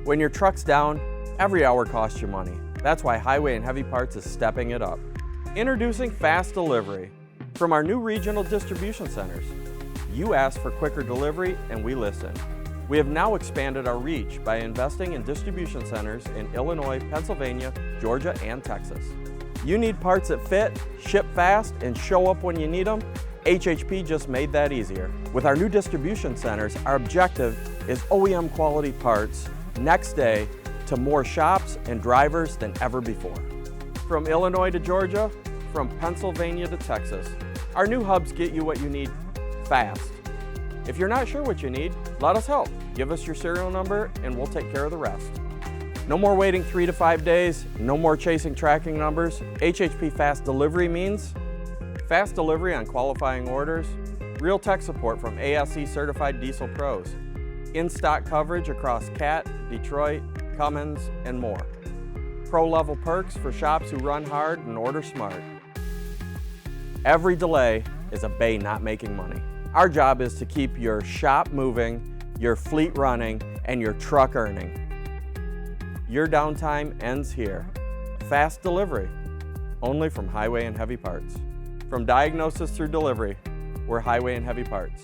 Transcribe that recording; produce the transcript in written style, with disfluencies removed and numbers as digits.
When your truck's down, every hour costs you money. That's why Highway and Heavy Parts is stepping it up. Introducing fast delivery from our new regional distribution centers. You asked for quicker delivery and we listen. We have now expanded our reach by investing in distribution centers in Illinois, Pennsylvania, Georgia, and Texas. You need parts that fit, ship fast, and show up when you need them? HHP just made that easier. With our new distribution centers, our objective is OEM quality parts next day to more shops and drivers than ever before. From Illinois to Georgia, from Pennsylvania to Texas, our new hubs get you what you need fast. If you're not sure what you need, let us help. Give us your serial number and we'll take care of the rest. No more waiting 3 to 5 days, no more chasing tracking numbers. HHP Fast Delivery means fast delivery on qualifying orders, real tech support from ASE certified diesel pros, in-stock coverage across CAT, Detroit, Cummins, and more. Pro-level perks for shops who run hard and order smart. Every delay is a bay not making money. Our job is to keep your shop moving, your fleet running, and your truck earning. Your downtime ends here. Fast delivery, only from Highway and Heavy Parts. From diagnosis through delivery, we're Highway and Heavy Parts.